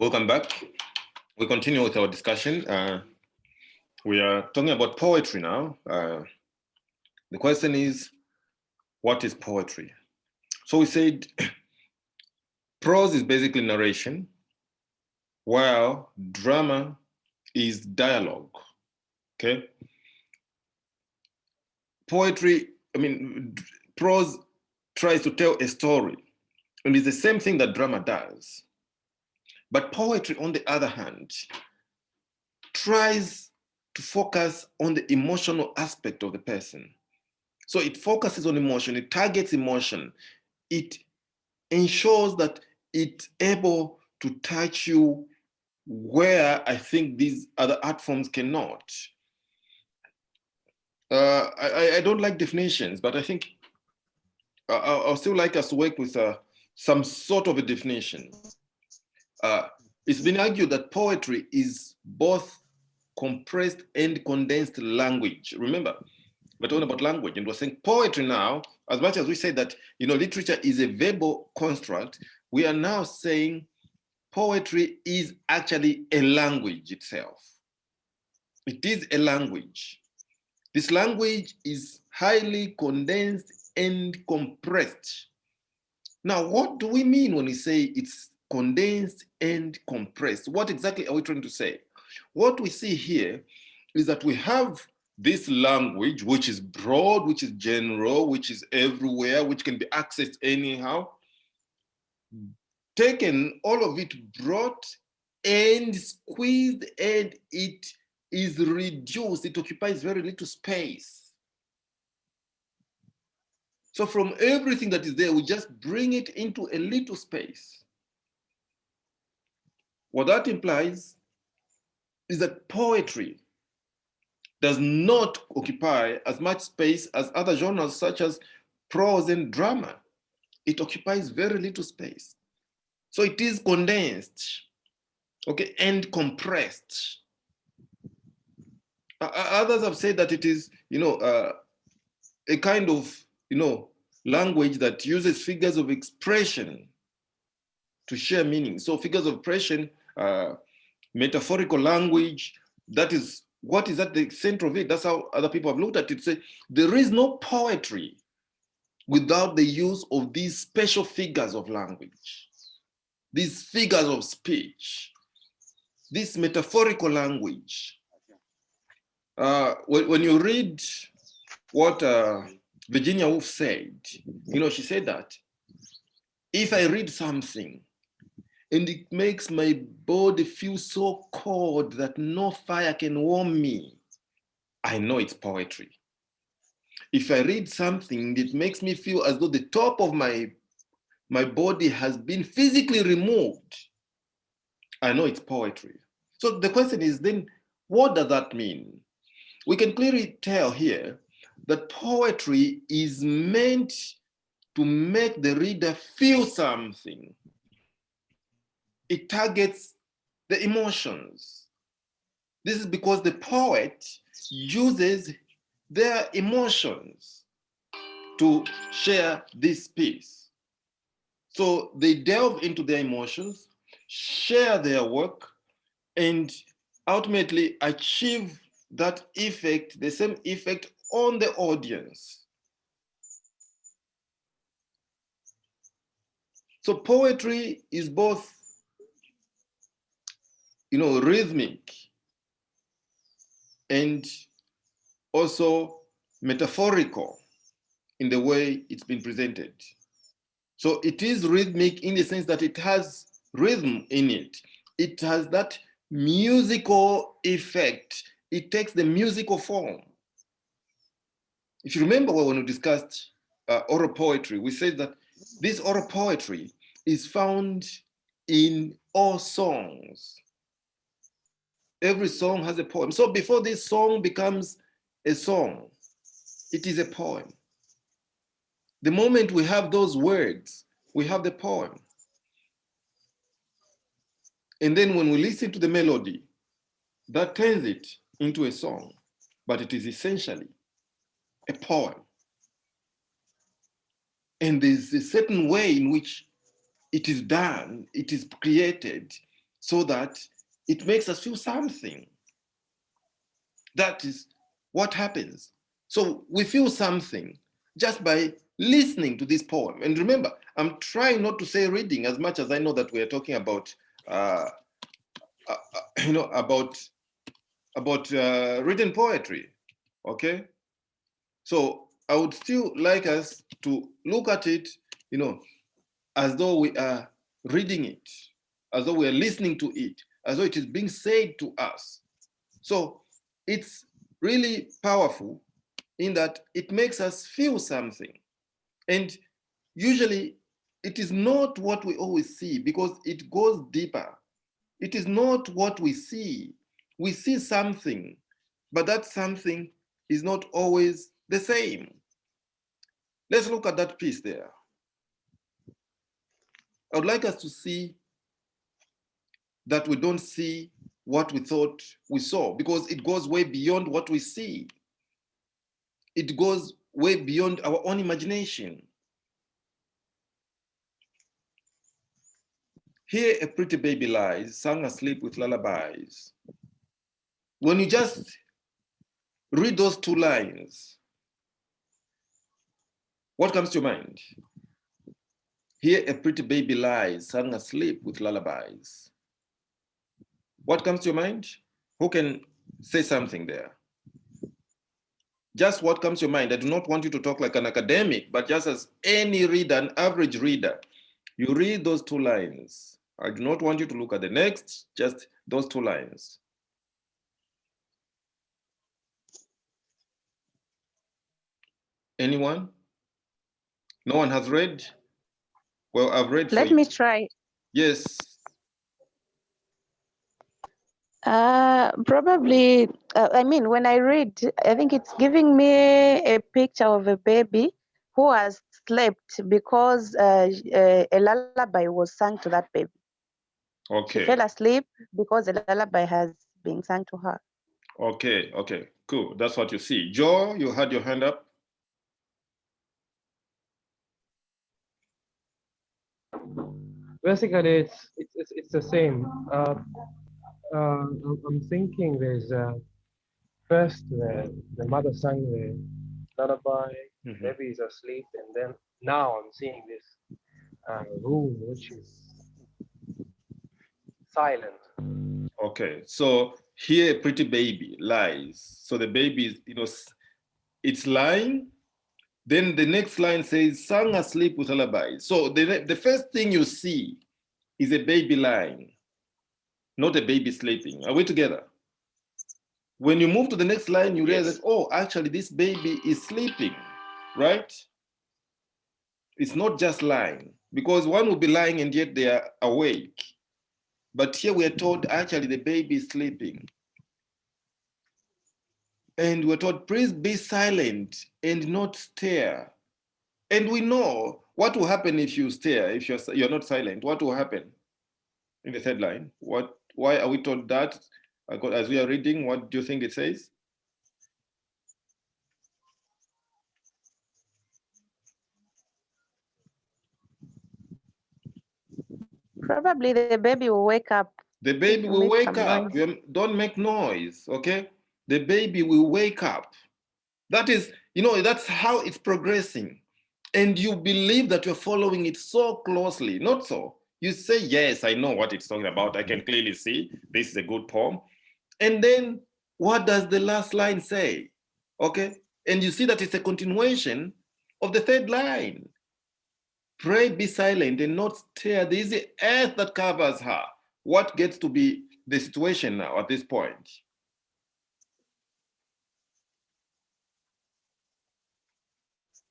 Welcome back. We continue with our discussion. We are talking about poetry now. The question is, what is poetry? So we said prose is basically narration, while drama is dialogue, okay? Poetry, prose tries to tell a story, and it's the same thing that drama does. But poetry, on the other hand, tries to focus on the emotional aspect of the person. So it focuses on emotion, it targets emotion, it ensures that it's able to touch you where I think these other art forms cannot. I don't like definitions, but I think I'll still like us to work with some sort of a definition. It's been argued that poetry is both compressed and condensed language. Remember, we're talking about language, and we're saying poetry now, as much as we say that, literature is a verbal construct, we are now saying poetry is actually a language itself. It is a language. This language is highly condensed and compressed. Now, what do we mean when we say it's condensed and compressed? What exactly are we trying to say? What we see here is that we have this language, which is broad, which is general, which is everywhere, which can be accessed anyhow, taken, all of it brought and squeezed, and it is reduced. It occupies very little space. So from everything that is there, we just bring it into a little space. What that implies is that poetry does not occupy as much space as other genres such as prose and drama. It occupies very little space. So it is condensed, okay, and compressed. Others have said that it is, a kind of, language that uses figures of expression to share meaning. So figures of expression, metaphorical language, that is what is at the center of it. That's how other people have looked at it. Say there is no poetry without the use of these special figures of language, these figures of speech, this metaphorical language. When you read what Virginia Woolf said, she said that if I read something and it makes my body feel so cold that no fire can warm me, I know it's poetry. If I read something that makes me feel as though the top of my body has been physically removed, I know it's poetry. So the question is then, what does that mean? We can clearly tell here that poetry is meant to make the reader feel something. It targets the emotions. This is because the poet uses their emotions to share this piece. So they delve into their emotions, share their work, and ultimately achieve that effect, the same effect on the audience. So poetry is both, rhythmic and also metaphorical in the way it's been presented. So it is rhythmic in the sense that it has rhythm in it. It has that musical effect. It takes the musical form. If you remember when we discussed oral poetry, we said that this oral poetry is found in all songs. Every song has a poem. So before this song becomes a song, it is a poem. The moment we have those words, we have the poem. And then when we listen to the melody, that turns it into a song, but it is essentially a poem. And there's a certain way in which it is done, it is created, so that it makes us feel something. That is what happens. So we feel something just by listening to this poem. And remember, I'm trying not to say reading as much as I know that we are talking about, about written poetry. Okay, so I would still like us to look at it, as though we are reading it, as though we are listening to it, as though it is being said to us. So it's really powerful in that it makes us feel something. And usually it is not what we always see because it goes deeper. It is not what we see. We see something, but that something is not always the same. Let's look at that piece there. I would like us to see that we don't see what we thought we saw because it goes way beyond what we see. It goes way beyond our own imagination. Here a pretty baby lies, sung asleep with lullabies. When you just read those two lines, what comes to your mind? Here a pretty baby lies, sung asleep with lullabies. What comes to your mind? Who can say something there? Just what comes to your mind. I do not want you to talk like an academic, but just as any reader, an average reader, you read those two lines. I do not want you to look at the next, just those two lines. Anyone? No one has read? Well, I've read for you. Let me try. Yes. Probably, I mean, when I read, I think it's giving me a picture of a baby who has slept because a lullaby was sung to that baby. Okay. She fell asleep because a lullaby has been sung to her. Okay, okay, cool. That's what you see. Joe, you had your hand up. Basically, it's the same. I'm thinking there's first the mother sang the lullaby, baby is asleep, and then now I'm seeing this room which is silent. Okay, so here a pretty baby lies. So the baby is, it's lying. Then the next line says, sung asleep with lullaby. So the first thing you see is a baby lying, not a baby sleeping. Are we together? When you move to the next line, you realize that, oh, actually this baby is sleeping, right? It's not just lying, because one will be lying and yet they are awake. But here we are told actually the baby is sleeping. And we're told, please be silent and not stare. And we know what will happen if you stare, if you're not silent. What will happen in the third line? Why are we told that? As we are reading, what do you think it says? Probably the baby will wake up. The baby will wake up. Don't make noise, okay? The baby will wake up. That is, that's how it's progressing. And you believe that you're following it so closely. Not so. You say, yes, I know what it's talking about. I can clearly see this is a good poem. And then what does the last line say? Okay? And you see that it's a continuation of the third line. Pray be silent and not stare. There is the earth that covers her. What gets to be the situation now at this point?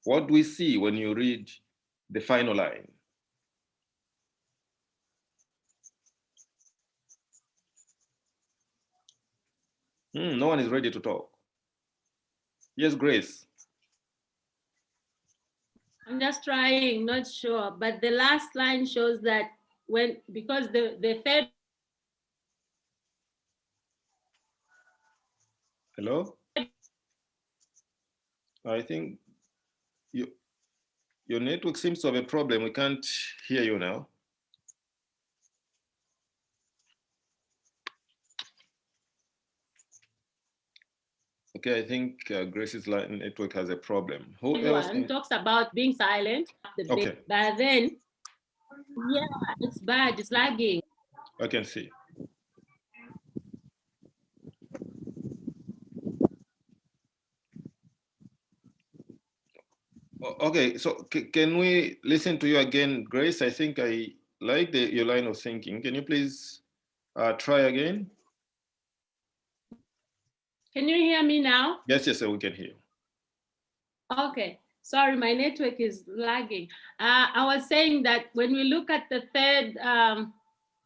What do we see when you read the final line? No one is ready to talk. Yes, Grace. I'm just trying, not sure. But the last line shows that because the third. Hello? I think your network seems to have a problem. We can't hear you now. Okay, I think Grace's line network has a problem. Who else? Everyone talks about being silent, Okay, but then, yeah, it's bad, it's lagging. I can see. Okay, so can we listen to you again, Grace? I think I like your line of thinking. Can you please try again? Can you hear me now? Yes, yes, we can hear you. Okay, sorry, my network is lagging. I was saying that when we look at the third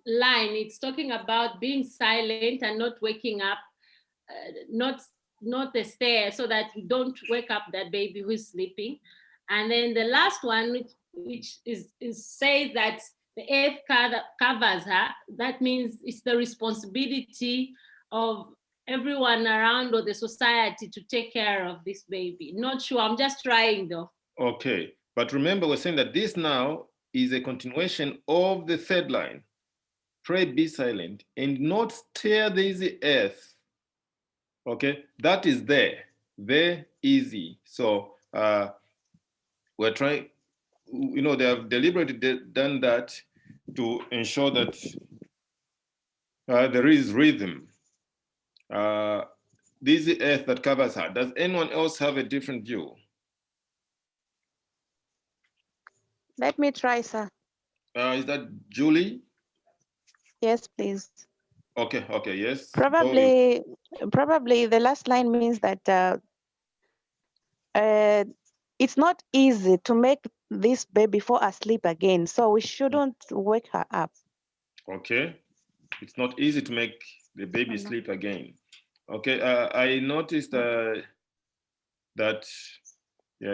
line, it's talking about being silent and not waking up, not the stare, so that you don't wake up that baby who is sleeping. And then the last one, which is says that the earth covers her. That means it's the responsibility of everyone around or the society to take care of this baby. Not sure, I'm just trying though. Okay, but remember we're saying that this now is a continuation of the third line. Pray, be silent, and not stare the easy earth. Okay, that is there, very easy. So we're trying, they have deliberately done that to ensure that there is rhythm. This is the earth that covers her. Does anyone else have a different view? Let me try, sir. Is that Julie? Yes, please. Okay, yes. Probably the last line means that it's not easy to make this baby fall asleep again, so we shouldn't wake her up. Okay, it's not easy to make the baby sleep again. Okay, I noticed that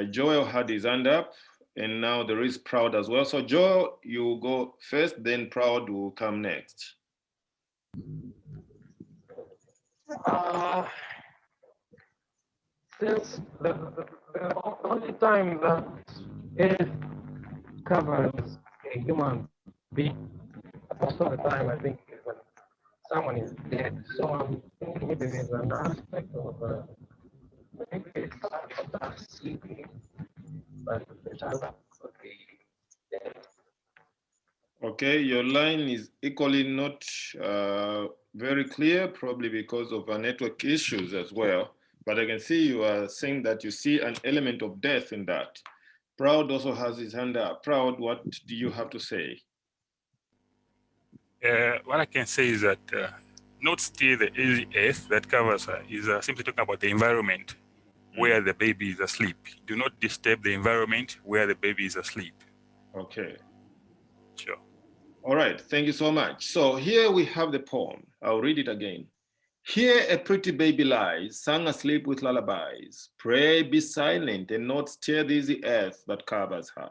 Joel had his hand up, and now there is Proud as well. So Joel, you go first, then Proud will come next. Since the only time that it covers a human being, most of the time I think is when someone is dead. So I'm thinking maybe there's an aspect of maybe it's not sleeping, but the child could be dead. Okay, your line is equally not very clear, probably because of network issues as well. But I can see you are saying that you see an element of death in that. Proud also has his hand up. Proud, what do you have to say? What I can say is that not still the easy earth that covers her is simply talking about the environment where the baby is asleep. Do not disturb the environment where the baby is asleep. Okay. Sure. All right, thank you so much. So here we have the poem. I'll read it again. Here a pretty baby lies, sung asleep with lullabies. Pray be silent and not stir the easy earth that covers her.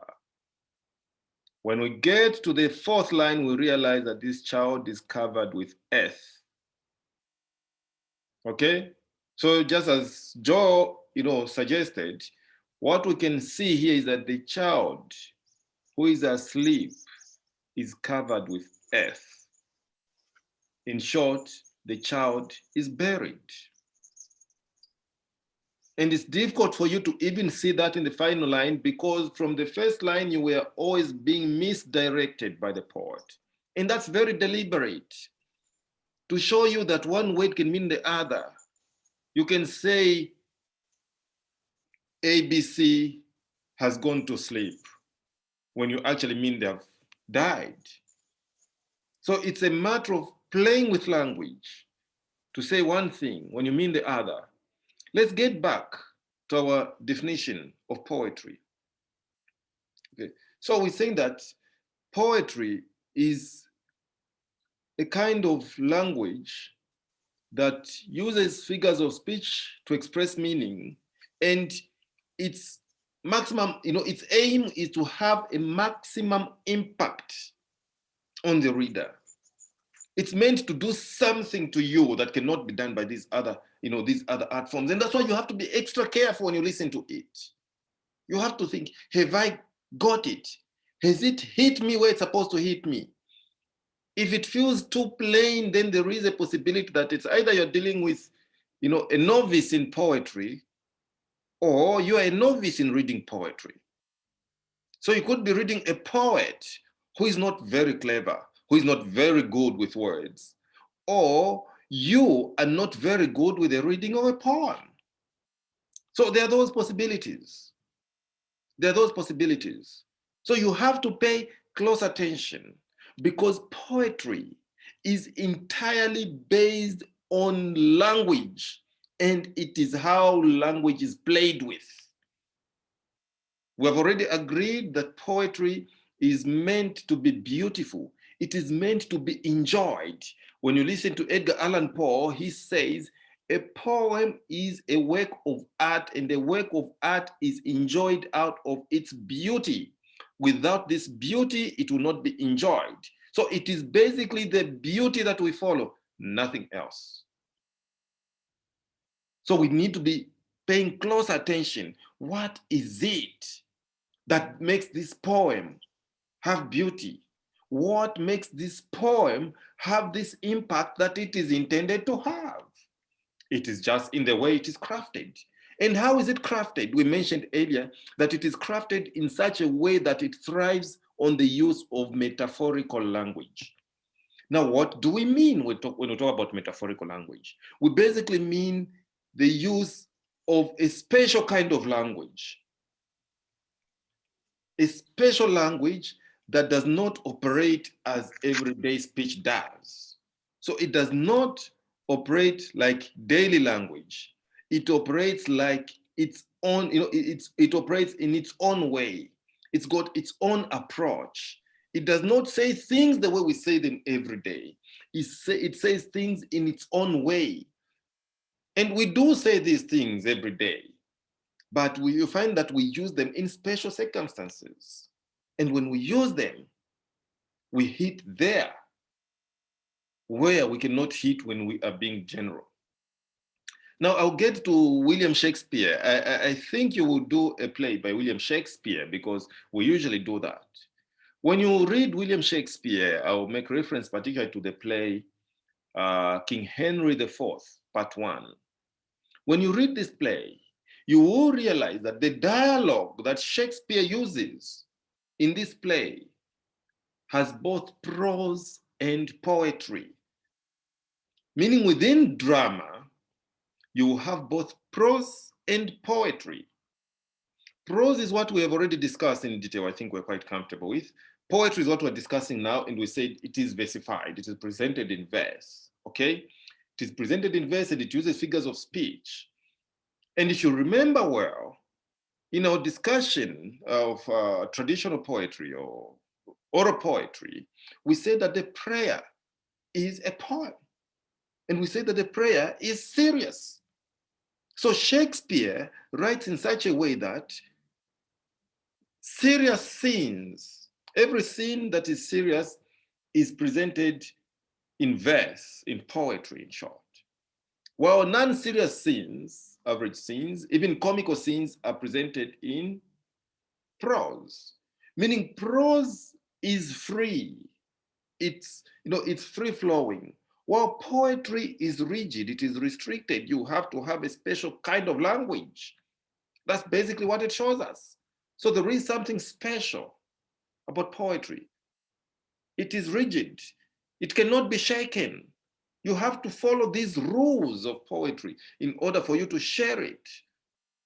When we get to the fourth line, we realize that this child is covered with earth. Okay? So just as Joe, suggested, what we can see here is that the child who is asleep is covered with earth. In short, the child is buried. And it's difficult for you to even see that in the final line because from the first line, you were always being misdirected by the poet. And that's very deliberate to show you that one word can mean the other. You can say ABC has gone to sleep when you actually mean they have died. So it's a matter of playing with language to say one thing when you mean the other. Let's get back to our definition of poetry. Okay. So we're saying that poetry is a kind of language that uses figures of speech to express meaning, and its maximum, its aim is to have a maximum impact on the reader. It's meant to do something to you that cannot be done by these other art forms. And that's why you have to be extra careful when you listen to it. You have to think, have I got it? Has it hit me where it's supposed to hit me? If it feels too plain, then there is a possibility that it's either you're dealing with a novice in poetry, or you are a novice in reading poetry. So you could be reading a poet who is not very clever, who is not very good with words, or you are not very good with the reading of a poem. So there are those possibilities. There are those possibilities. So you have to pay close attention, because poetry is entirely based on language, and it is how language is played with. We have already agreed that poetry is meant to be beautiful. It is meant to be enjoyed. When you listen to Edgar Allan Poe, he says, a poem is a work of art, and the work of art is enjoyed out of its beauty. Without this beauty, it will not be enjoyed. So it is basically the beauty that we follow, nothing else. So we need to be paying close attention. What is it that makes this poem have beauty? What makes this poem have this impact that it is intended to have? It is just in the way it is crafted. And how is it crafted? We mentioned earlier that it is crafted in such a way that it thrives on the use of metaphorical language. Now, what do we mean when we talk about metaphorical language? We basically mean the use of a special kind of language. A special language that does not operate as everyday speech does. So it does not operate like daily language. It operates like its own, it operates in its own way. It's got its own approach. It does not say things the way we say them every day. It says things in its own way. And we do say these things every day, but you find that we use them in special circumstances. And when we use them, we hit there where we cannot hit when we are being general. Now I'll get to William Shakespeare. I think you will do a play by William Shakespeare, because we usually do that. When you read William Shakespeare, I'll make reference particularly to the play King Henry IV, Part 1. When you read this play, you will realize that the dialogue that Shakespeare uses in this play has both prose and poetry. Meaning within drama, you will have both prose and poetry. Prose is what we have already discussed in detail. I think we're quite comfortable with. Poetry is what we're discussing now, and we said it is versified. It is presented in verse, okay? It is presented in verse, and it uses figures of speech. And if you remember well, in our discussion of traditional poetry or oral poetry, we said that the prayer is a poem. And we said that the prayer is serious. So Shakespeare writes in such a way that serious scenes, every scene that is serious is presented in verse, in poetry, in short. While non-serious scenes, average scenes, even comical scenes are presented in prose, meaning prose is free. It's free flowing. While poetry is rigid, it is restricted. You have to have a special kind of language. That's basically what it shows us. So there is something special about poetry. It is rigid. It cannot be shaken. You have to follow these rules of poetry in order for you to share it.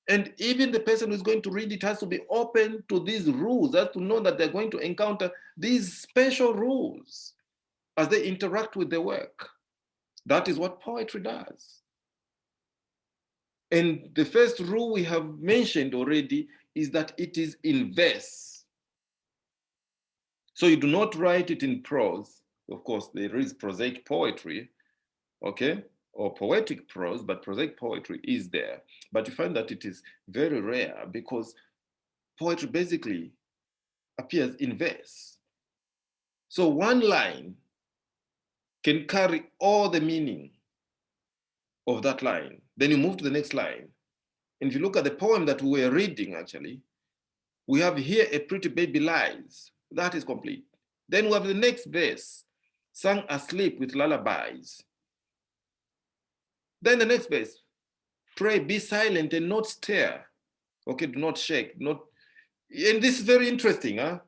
And even the person who's going to read it has to be open to these rules, has to know that they're going to encounter these special rules as they interact with the work. That is what poetry does. And the first rule we have mentioned already is that it is in verse. So you do not write it in prose. Of course, there is prosaic poetry, okay, or poetic prose, but prosaic poetry is there. But you find that it is very rare because poetry basically appears in verse. So one line can carry all the meaning of that line. Then you move to the next line. And if you look at the poem that we were reading, actually, we have here a pretty baby lies. That is complete. Then we have the next verse, sung asleep with lullabies. Then the next verse, pray, be silent and not stare. Okay, do not shake. And this is very interesting, huh?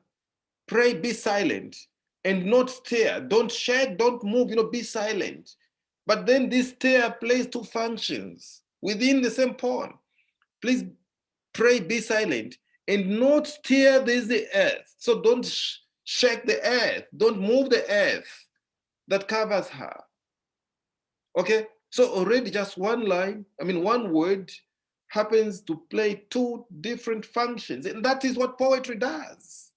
Pray, be silent and not stare. Don't shake, don't move, be silent. But then this stare plays two functions within the same poem. Please pray, be silent and not stare. There's the earth. So don't shake the earth. Don't move the earth that covers her. Okay, so already just one word happens to play two different functions, and that is what poetry does.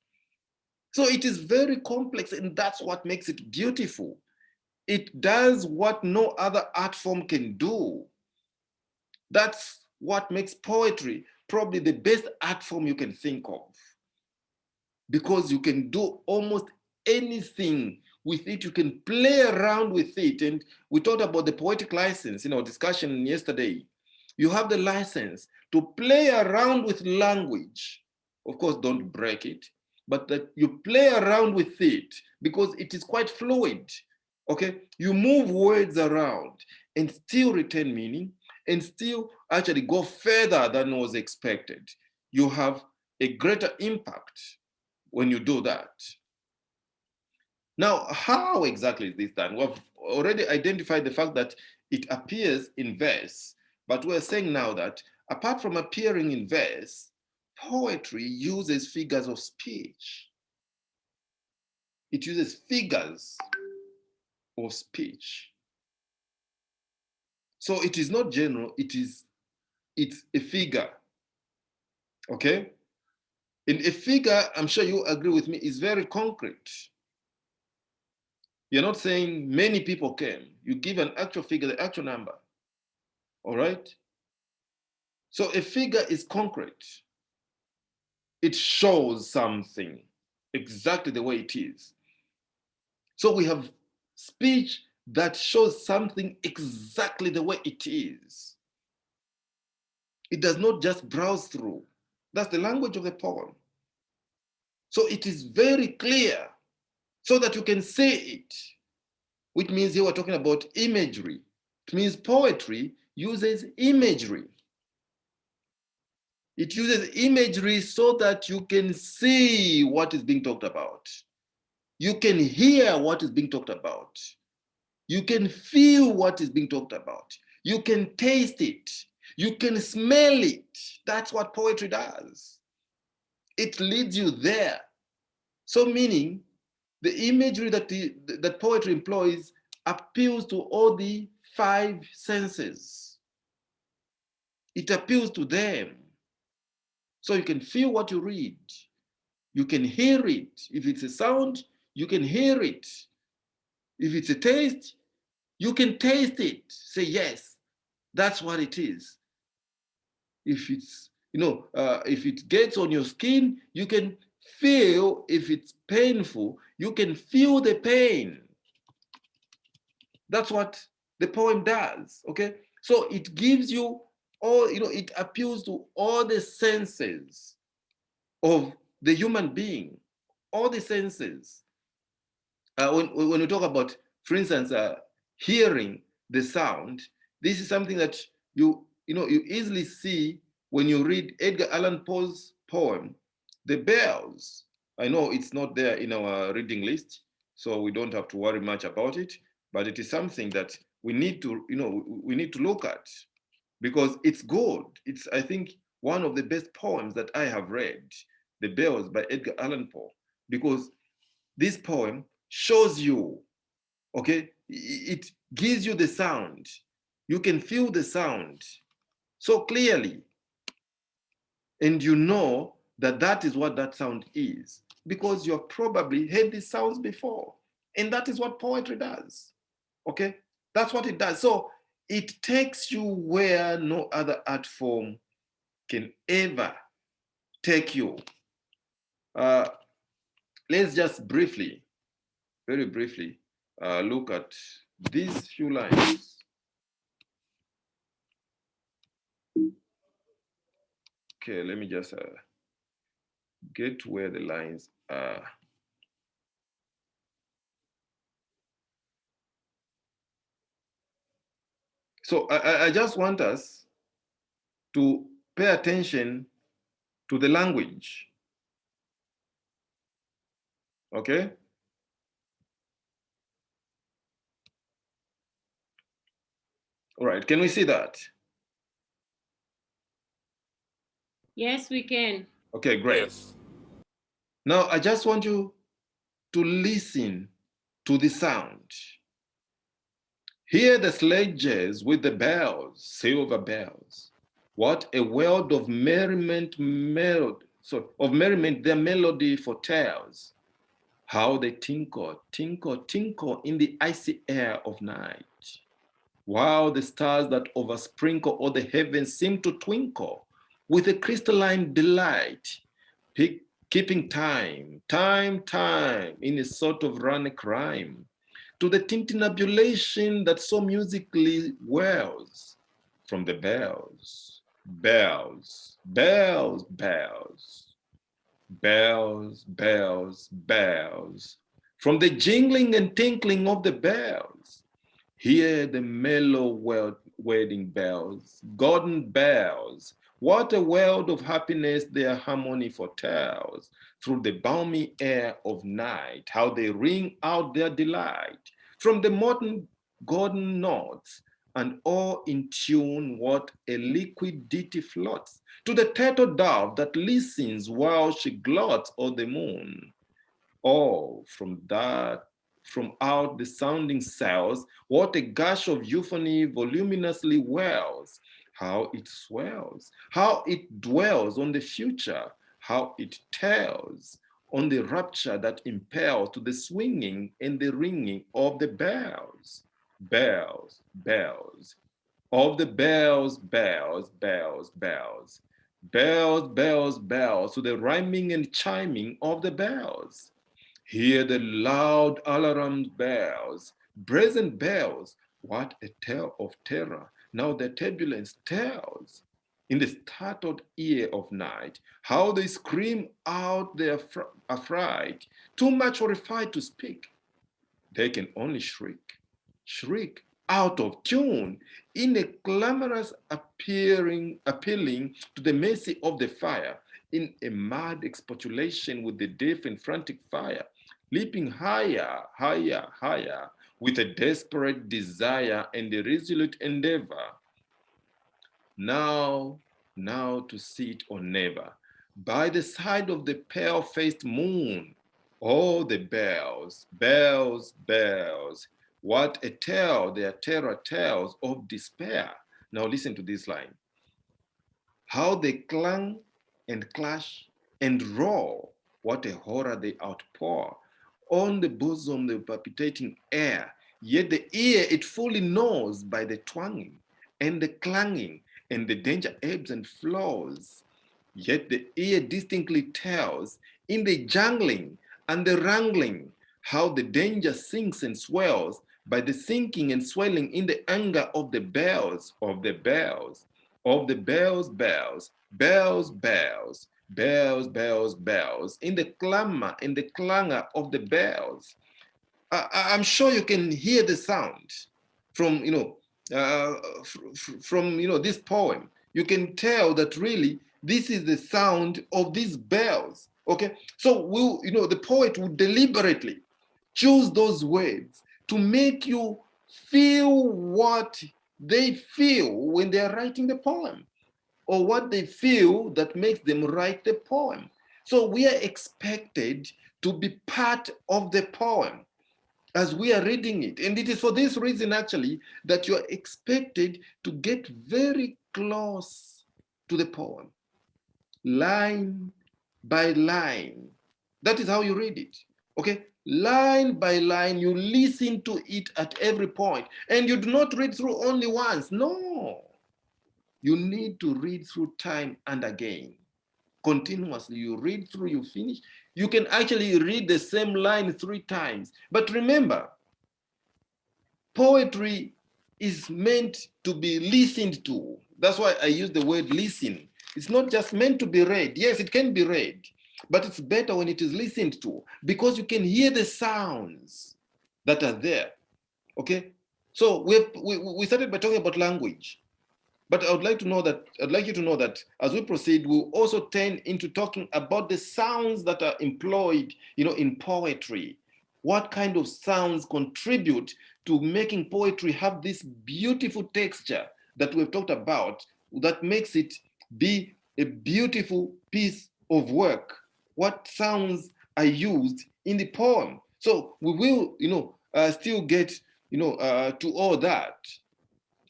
So it is very complex, and that's what makes it beautiful. It does what no other art form can do. That's what makes poetry probably the best art form you can think of, because you can do almost anything with it. You can play around with it. And we talked about the poetic license in our discussion yesterday. You have the license to play around with language. Of course, don't break it, but that you play around with it because it is quite fluid. Okay, you move words around and still retain meaning and still actually go further than was expected. You have a greater impact when you do that. Now, how exactly is this done? We've already identified the fact that it appears in verse, but we're saying now that apart from appearing in verse, poetry uses figures of speech. It uses figures of speech. So it is not general, it's a figure, okay? And a figure, I'm sure you agree with me, is very concrete. You're not saying many people came. You give an actual figure, the actual number, all right? So a figure is concrete. It shows something exactly the way it is. So we have speech that shows something exactly the way it is. It does not just browse through. That's the language of the poem. So it is very clear so that you can say it, which means here we're talking about imagery. It means poetry uses imagery. It uses imagery so that you can see what is being talked about. You can hear what is being talked about. You can feel what is being talked about. You can taste it. You can smell it. That's what poetry does. It leads you there. So meaning the imagery that poetry employs appeals to all the five senses. It appeals to them. So you can feel what you read. You can hear it. If it's a sound, you can hear it. If it's a taste, you can taste it. Say, yes, that's what it is. If it's, if it gets on your skin, you can feel. If it's painful, you can feel the pain. That's what the poem does, okay? So it gives you all, it appeals to all the senses of the human being, all the senses. When we talk about, for instance, hearing the sound, this is something that you easily see when you read Edgar Allan Poe's poem, The Bells. I know it's not there in our reading list, so we don't have to worry much about it, but it is something that we need to, we need to look at because it's good. It's, I think, one of the best poems that I have read, The Bells by Edgar Allan Poe, because this poem shows you, okay, it gives you the sound. You can feel the sound so clearly. And you know that that is what that sound is because you've probably heard these sounds before. And that is what poetry does, okay? That's what it does. So it takes you where no other art form can ever take you. Let's just briefly, very briefly, look at these few lines. Okay, let me just get to where the lines are. So I just want us to pay attention to the language. Okay? All right, can we see that? Yes, we can. Okay, great. Yes. Now, I just want you to listen to the sound. Hear the sledges with the bells, silver bells. What a world of merriment, their melody foretells. How they tinkle, tinkle, tinkle in the icy air of night. While the stars that oversprinkle all the heavens seem to twinkle with a crystalline delight, keeping time in a sort of running rhyme to the tintinnabulation that so musically wells from the bells, bells, bells, bells, bells, bells, bells, from the jingling and tinkling of the bells. Hear the mellow wedding bells, golden bells. What a world of happiness their harmony foretells. Through the balmy air of night, how they ring out their delight. From the modern golden notes, and all in tune, what a liquid ditty floats. To the turtle dove that listens while she gloats on the moon. All from out the sounding cells, what a gush of euphony voluminously wells, how it swells, how it dwells on the future, how it tells on the rapture that impels to the swinging and the ringing of the bells, bells, bells, of the bells, bells, bells, bells, bells, bells, bells, to the rhyming and chiming of the bells. Hear the loud alarm bells, brazen bells. What a tale of terror. Now the turbulence tells. In the startled ear of night, how they scream out their affright, too much horrified to speak. They can only shriek, shriek out of tune in a clamorous appealing to the mercy of the fire, in a mad expostulation with the deaf and frantic fire, leaping higher, higher, higher, with a desperate desire and a resolute endeavor. Now to sit or never, by the side of the pale-faced moon. Oh, the bells, bells, bells. What a tale their terror tells of despair. Now listen to this line. How they clang and clash and roar. What a horror they outpour on the bosom, the palpitating air. Yet the ear it fully knows by the twanging and the clanging, and the danger ebbs and flows. Yet the ear distinctly tells in the jangling and the wrangling how the danger sinks and swells by the sinking and swelling in the anger of the bells, of the bells, of the bells, bells, bells, bells, bells, bells, bells, in the clamor and the clangor of the bells. I'm sure you can hear the sound from, from this poem. You can tell that really this is the sound of these bells. Okay, so the poet would deliberately choose those words to make you feel what they feel when they are writing the poem, or what they feel that makes them write the poem. So we are expected to be part of the poem as we are reading it. And it is for this reason, actually, that you are expected to get very close to the poem, line by line. That is how you read it, okay? Line by line, you listen to it at every point, and you do not read through only once. No, you need to read through time and again. Continuously, you read through, you finish. You can actually read the same line 3 times. But remember, poetry is meant to be listened to. That's why I use the word listen. It's not just meant to be read. Yes, it can be read, but it's better when it is listened to, because you can hear the sounds that are there. Okay, so we started by talking about language. But I'd like you to know that as we proceed, we'll also turn into talking about the sounds that are employed, in poetry. What kind of sounds contribute to making poetry have this beautiful texture that we've talked about, that makes it be a beautiful piece of work? What sounds are used in the poem? So we will, still get, to all that.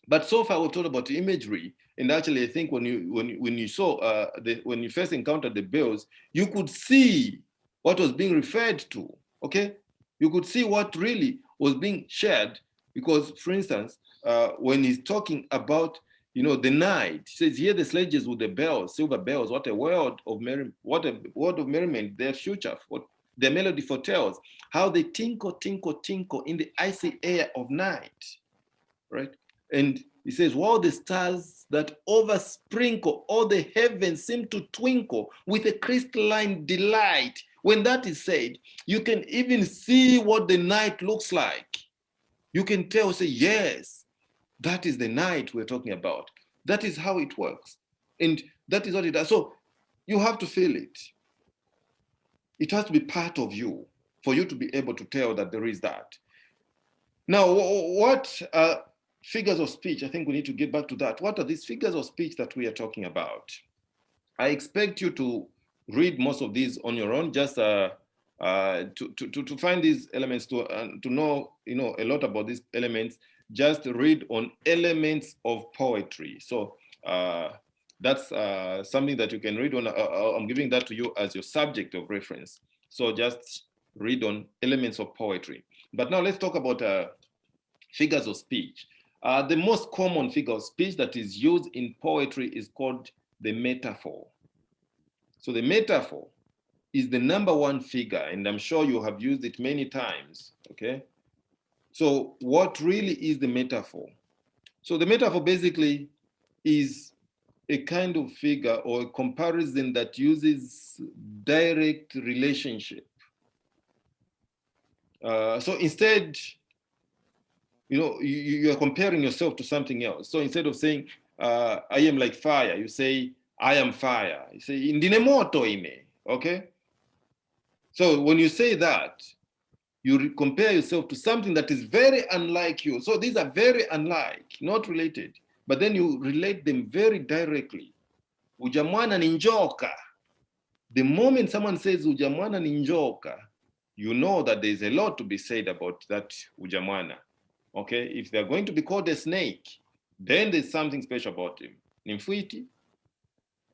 But so far we've talked about imagery, and actually I think when you saw when you first encountered the bells, you could see what was being referred to. Okay, you could see what really was being shared, because, for instance, when he's talking about the night, he says, "Hear the sledges with the bells, silver bells. What a world of merriment! Their future, what their melody foretells. How they tinkle, tinkle, tinkle in the icy air of night." Right? And he says, while the stars that oversprinkle all the heavens seem to twinkle with a crystalline delight. When that is said, you can even see what the night looks like. You can tell, say, yes, that is the night we're talking about. That is how it works. And that is what it does. So you have to feel it. It has to be part of you for you to be able to tell that there is that. Now, what figures of speech? I think we need to get back to that. What are these figures of speech that we are talking about? I expect you to read most of these on your own, just to find these elements, to know a lot about these elements. Just read on elements of poetry. So that's something that you can read on. I'm giving that to you as your subject of reference. So just read on elements of poetry. But now let's talk about figures of speech. The most common figure of speech that is used in poetry is called the metaphor. So the metaphor is the number one figure, and I'm sure you have used it many times, okay? So what really is the metaphor? So the metaphor basically is a kind of figure or a comparison that uses direct relationship. So instead, you are comparing yourself to something else. So instead of saying, I am like fire, you say, I am fire. You say, indine moto ine, okay? So when you say that, you compare yourself to something that is very unlike you. So these are very unlike, not related, but then you relate them very directly. Ujamwana ni njoka. The moment someone says ujamwana ni njoka, you know that there's a lot to be said about that ujamwana. Okay, if they're going to be called a snake, then there's something special about him. Ni mfwiti,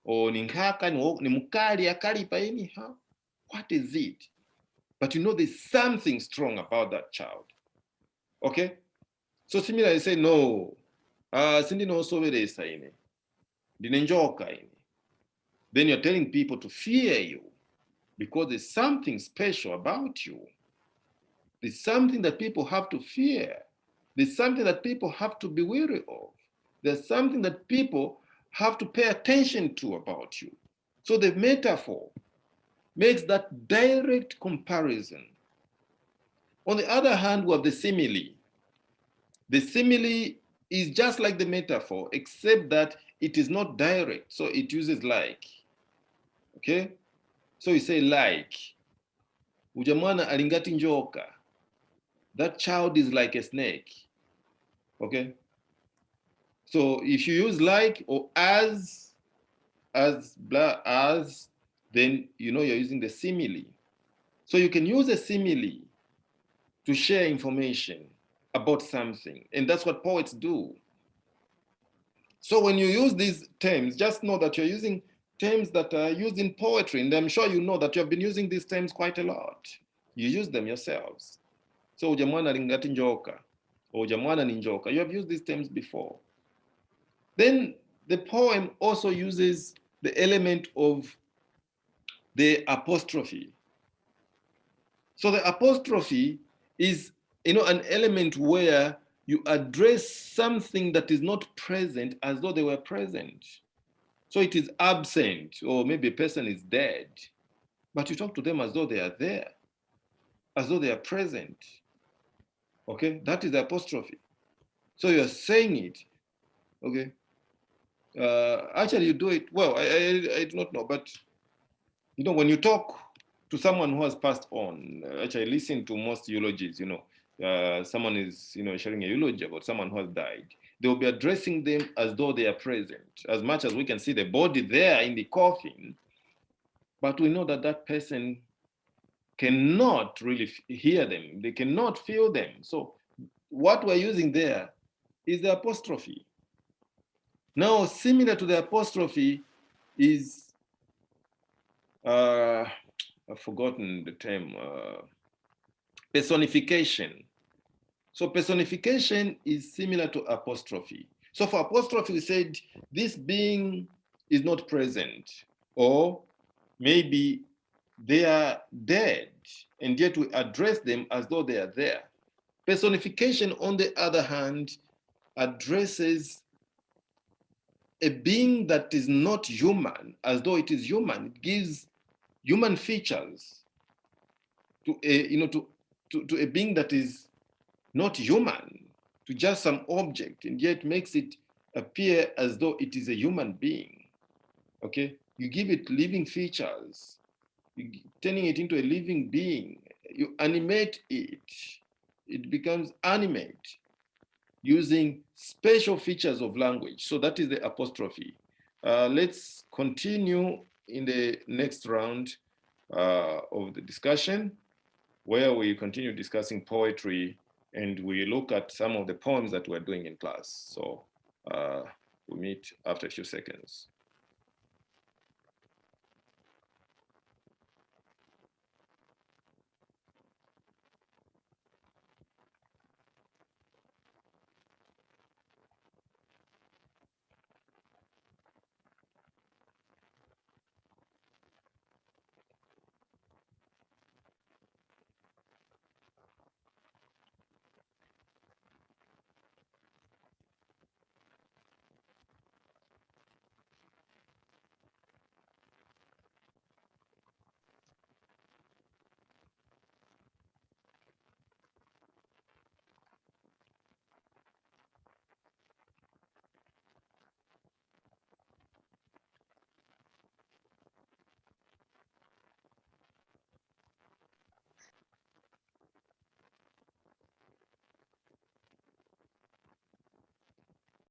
or ni nkaka, ni mukali akali paini, huh? What is it? But you know there's something strong about that child. Okay? So similarly, say, no, sindi no sovere saine, dinenjoka ine. Then you're telling people to fear you because there's something special about you. There's something that people have to fear. There's something that people have to be wary of. There's something that people have to pay attention to about you. So the metaphor makes that direct comparison. On the other hand, we have the simile. The simile is just like the metaphor, except that it is not direct, so it uses like. Okay? So you say like. Ujamwana alingati njoka. That child is like a snake. Okay? So if you use like or as, then you're using the simile. So you can use a simile to share information about something, and that's what poets do. So when you use these terms, just know that you're using terms that are used in poetry, and I'm sure you know that you have been using these terms quite a lot. You use them yourselves. So ujamwana lingati njoka, or ujamwana ni njoka. You have used these terms before. Then the poem also uses the element of the apostrophe. So the apostrophe is, an element where you address something that is not present as though they were present. So it is absent, or maybe a person is dead, but you talk to them as though they are there, as though they are present. Okay, that is the apostrophe. So you're saying it, okay, Actually, you do it well. I do not know, but you know, when you talk to someone who has passed on, actually, I listen to most eulogies. You know, someone is, you know, sharing a eulogy about someone who has died. They will be addressing them as though they are present. As much as we can see the body there in the coffin, but we know that that person cannot really hear them. They cannot feel them. So what we're using there is the apostrophe. Now, similar to the apostrophe is, I've forgotten the term, personification. So personification is similar to apostrophe. So for apostrophe, we said this being is not present, or maybe they are dead, and yet we address them as though they are there. Personification, on the other hand, addresses a being that is not human as though it is human. It gives human features to a, you know, to a being that is not human, to just some object, and yet makes it appear as though it is a human being. Okay, you give it living features, turning it into a living being. You animate it, it becomes animate using special features of language. So that is the apostrophe. Let's continue in the next round of the discussion, where we continue discussing poetry and we look at some of the poems that we're doing in class. So we'll meet after a few seconds.